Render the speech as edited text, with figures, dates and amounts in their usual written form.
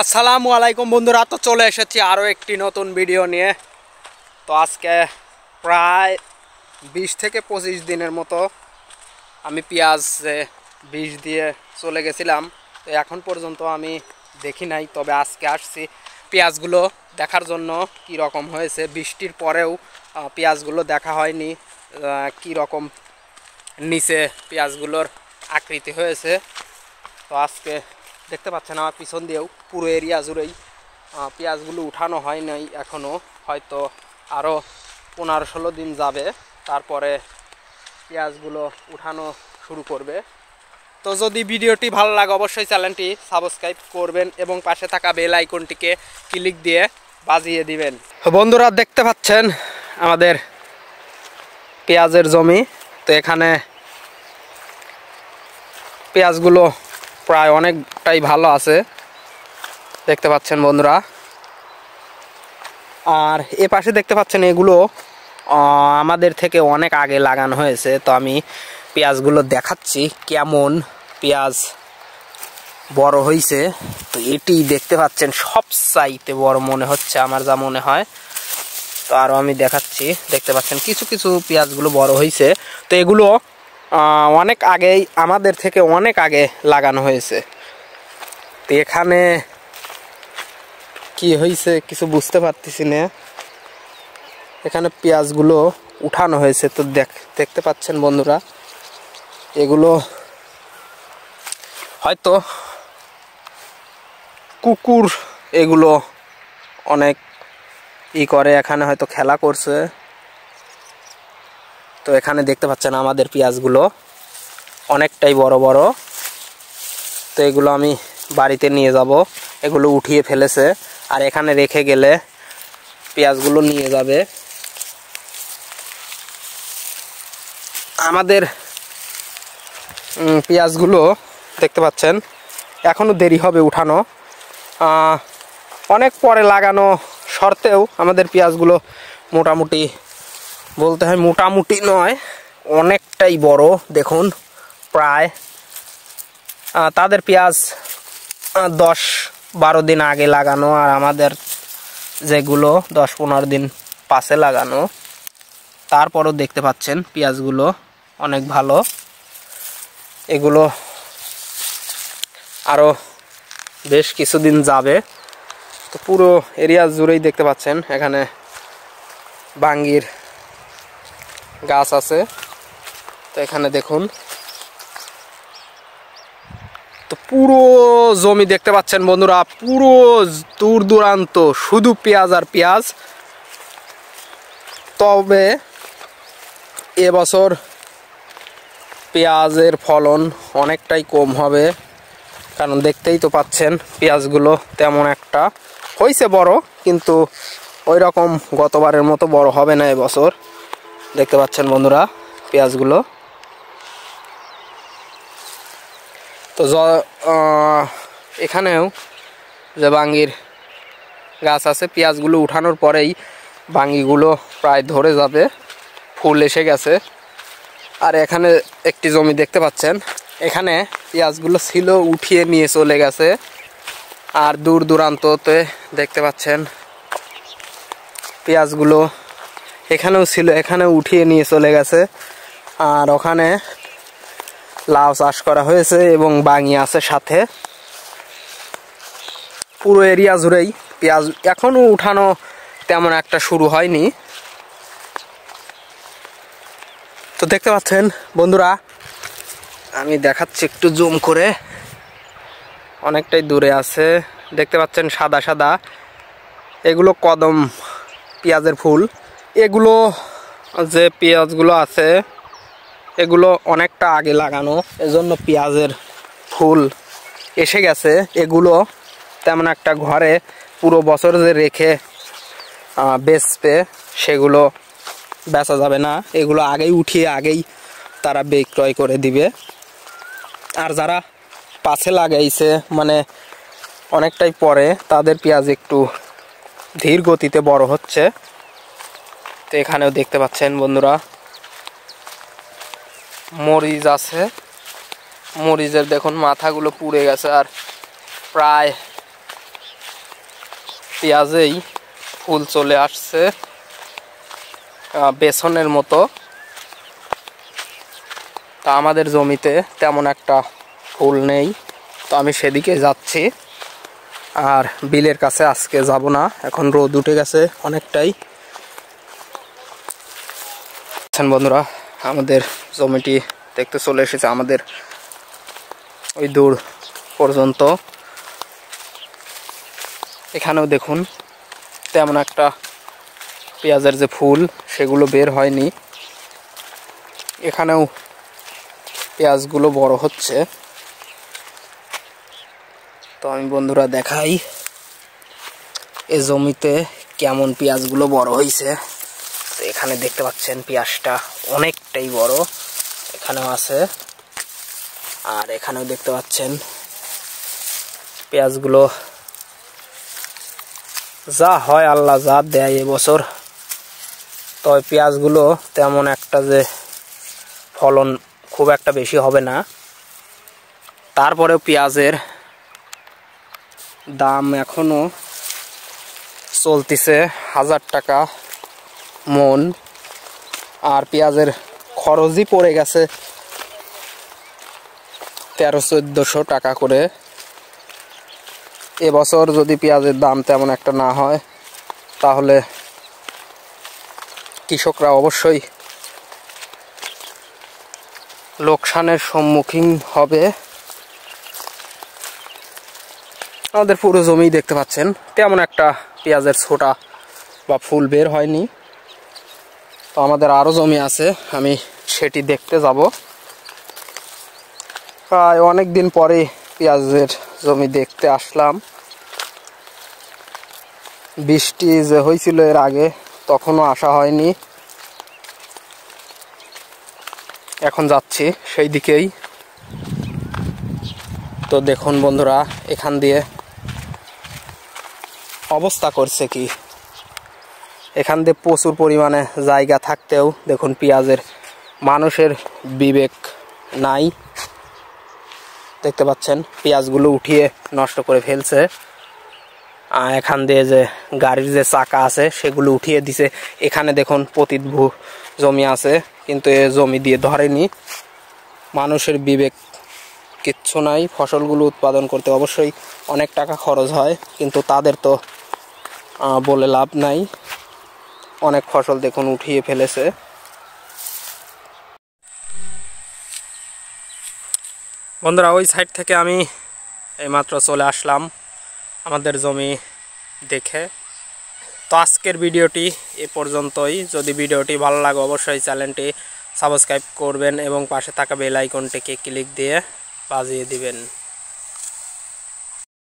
আসসালামু আলাইকুম বন্ধুরা, তো চলে এসেছি আরও একটি নতুন ভিডিও নিয়ে। তো আজকে প্রায় 20 থেকে 25 দিনের মতো আমি পেঁয়াজ বীজ দিয়ে চলে গেছিলাম। তো এখন পর্যন্ত আমি দেখি নাই, তবে আজকে আসছি পেঁয়াজগুলো দেখার জন্য কি রকম হয়েছে। বৃষ্টির পরেও পেঁয়াজগুলো দেখা হয়নি কি রকম নিচে পেঁয়াজগুলোর আকৃতি হয়েছে। তো আজকে দেখতে পাচ্ছেন আমার পিছন দিয়েও পুরো এরিয়া জুড়েই পেঁয়াজগুলো উঠানো হয় নাই এখনও, হয়তো আরও 15-16 দিন যাবে, তারপরে পেঁয়াজগুলো উঠানো শুরু করবে। তো যদি ভিডিওটি ভালো লাগে অবশ্যই চ্যানেলটি সাবস্ক্রাইব করবেন এবং পাশে থাকা বেল আইকনটিকে ক্লিক দিয়ে বাজিয়ে দিবেন। বন্ধুরা দেখতে পাচ্ছেন আমাদের পেঁয়াজের জমি। তো এখানে পেঁয়াজগুলো প্রায় অনেকটাই ভালো আছে, দেখতে পাচ্ছেন বন্ধুরা। আর এ পাশে দেখতে পাচ্ছেন এগুলো আমাদের থেকে অনেক আগে লাগানো হয়েছে। তো আমি পেঁয়াজগুলো দেখাচ্ছি কেমন পেঁয়াজ বড় হয়েছে। তো এটি দেখতে পাচ্ছেন সবচাইতে বড় মনে হচ্ছে আমার, যা মনে হয়। তো আরও আমি দেখাচ্ছি, দেখতে পাচ্ছেন কিছু কিছু পেঁয়াজগুলো বড় হয়েছে। তো এগুলো অনেক আগেই আমাদের থেকে অনেক আগে লাগানো হয়েছে। তো এখানে কি হয়েছে কিছু বুঝতে পারতেছি না। এখানে পেঁয়াজগুলো উঠানো হয়েছে। তো দেখতে পাচ্ছেন বন্ধুরা, এগুলো হয়তো কুকুর এগুলো অনেক করে, এখানে হয়তো খেলা করছে। তো এখানে দেখতে পাচ্ছেন আমাদের পেঁয়াজগুলো অনেকটাই বড় বড়। তো এগুলো আমি বাড়িতে নিয়ে যাব, এগুলো উঠিয়ে ফেলেছে। আর এখানে রেখে গেলে পেঁয়াজগুলো নিয়ে যাবে। আমাদের পেঁয়াজগুলো দেখতে পাচ্ছেন এখনো দেরি হবে উঠানো, অনেক পরে লাগানো সত্ত্বেও আমাদের পেঁয়াজগুলো মোটামুটি, বলতে হয় মোটামুটি নয়, অনেকটাই বড়। দেখুন প্রায় তাদের পেঁয়াজ 10-12 দিন আগে লাগানো, আর আমাদের যেগুলো 10-15 দিন পাশে লাগানো। তারপরও দেখতে পাচ্ছেন পেঁয়াজগুলো অনেক ভালো। এগুলো আরও বেশ কিছুদিন যাবে। তো পুরো এরিয়া জুড়েই দেখতে পাচ্ছেন এখানে বাঙ্গির গাছ আছে। তো এখানে দেখুন, তো পুরো জমি দেখতে পাচ্ছেন বন্ধুরা, পুরো দূর দূরান্ত শুধু পেঁয়াজ আর পেঁয়াজ। তবে এবছর পেঁয়াজের ফলন অনেকটাই কম হবে, কারণ দেখতেই তো পাচ্ছেন পেঁয়াজগুলো তেমন একটা হয়েছে বড়, কিন্তু ওই রকম গতবারের মতো বড় হবে না এবছর। দেখতে পাচ্ছেন বন্ধুরা পেঁয়াজগুলো। তো এখানেও যে বাঙ্গির গাছ আছে, পেঁয়াজগুলো উঠানোর পরেই বাঙ্গিগুলো প্রায় ধরে যাবে, ফুল এসে গেছে। আর এখানে একটি জমি দেখতে পাচ্ছেন, এখানে পেঁয়াজগুলো ছিল উঠিয়ে নিয়ে চলে গেছে। আর দূর দূরান্ততে দেখতে পাচ্ছেন পেঁয়াজগুলো এখানেও ছিল, এখানেও উঠিয়ে নিয়ে চলে গেছে। আর ওখানে লাউ চাষ করা হয়েছে এবং বাঙি আছে সাথে। পুরো এরিয়া জুড়েই পেঁয়াজ এখনো উঠানো তেমন একটা শুরু হয়নি। তো দেখতে পাচ্ছেন বন্ধুরা, আমি দেখাচ্ছি একটু জুম করে, অনেকটাই দূরে আছে, দেখতে পাচ্ছেন সাদা সাদা, এগুলো কদম পেঁয়াজের ফুল। এগুলো যে পেঁয়াজগুলো আছে এগুলো অনেকটা আগে লাগানো, এজন্য পেঁয়াজের ফুল এসে গেছে। এগুলো তেমন একটা ঘরে পুরো বছর যে রেখে বেচতে, সেগুলো বেচা যাবে না। এগুলো আগেই উঠিয়ে আগেই তারা বিক্রয় করে দিবে। আর যারা পাশে লাগাইছে, মানে অনেকটাই পরে, তাদের পেঁয়াজ একটু ধীর গতিতে বড় হচ্ছে। তো এখানেও দেখতে পাচ্ছেন বন্ধুরা মরিচ আছে, মরিচের দেখুন মাথাগুলো পুড়ে গেছে। আর প্রায় পেঁয়াজেই ফুল চলে আসছে বেসনের মতো। তা আমাদের জমিতে তেমন একটা ফুল নেই, তো আমি সেদিকে যাচ্ছি। আর বিলের কাছে আজকে যাব না, এখন রোদ উঠে গেছে অনেকটাই। বন্ধুরা, আমাদের জমিটি দেখতে চলে এসেছে আমাদের ওই দূর পর্যন্ত। এখানেও দেখুন তেমন একটা পেঁয়াজের যে ফুল সেগুলো বের হয়নি। এখানেও পেঁয়াজগুলো বড় হচ্ছে। তো আমি বন্ধুরা দেখাই এই জমিতে কেমন পেঁয়াজগুলো বড় হয়েছে। তো এখানে দেখতে পাচ্ছেন পেঁয়াজটা অনেকটাই বড়, এখানেও আছে। আর এখানেও দেখতে পাচ্ছেন পেঁয়াজগুলো যা হয় আল্লাহ যা দেয় এবছর। তবে পেঁয়াজগুলো তেমন একটা যে ফলন খুব একটা বেশি হবে না, তারপরেও পেঁয়াজের দাম এখনো চলতেছে 1000 টাকা মন। আর পেঁয়াজের খরচই পড়ে গেছে 1300-1400 টাকা করে। এবছর যদি পেঁয়াজের দাম তেমন একটা না হয় তাহলে কৃষকরা অবশ্যই লোকসানের সম্মুখীন হবে। আমাদের পুরো জমি দেখতে পাচ্ছেন তেমন একটা পেঁয়াজের ছোটা বা ফুল বের হয়নি। তো আমাদের আরও জমি আছে, আমি সেটি দেখতে যাব। প্রায় অনেক দিন পরে পেঁয়াজের জমি দেখতে আসলাম। বৃষ্টি যে হয়েছিল এর আগে তখনও আসা হয়নি, এখন যাচ্ছি সেই দিকেই। তো দেখুন বন্ধুরা, এখান দিয়ে অবস্থা করছে কি, এখান দিয়ে প্রচুর পরিমাণে জায়গা থাকতেও দেখুন পেঁয়াজের মানুষের বিবেক নাই। দেখতে পাচ্ছেন পেঁয়াজগুলো উঠিয়ে নষ্ট করে ফেলছে। এখান দিয়ে যে গাড়ির যে চাকা আছে সেগুলো উঠিয়ে দিছে। এখানে দেখুন পতিতভূ জমি আছে, কিন্তু এ জমি দিয়ে ধরেনি। মানুষের বিবেক কিচ্ছু নাই। ফসলগুলো উৎপাদন করতে অবশ্যই অনেক টাকা খরচ হয়, কিন্তু তাদের তো বলে লাভ নাই। অনেক ফসল দেখুন উঠিয়ে ফেলেছে। বন্ধুরা, ওই সাইড থেকে আমি এইমাত্র চলে আসলাম আমাদের জমি দেখে। তো আজকের ভিডিওটি এ পর্যন্তই। যদি ভিডিওটি ভালো লাগে অবশ্যই চ্যানেলটি সাবস্ক্রাইব করবেন এবং পাশে থাকা বেল আইকনটিকে ক্লিক দিয়ে বাজিয়ে দিবেন।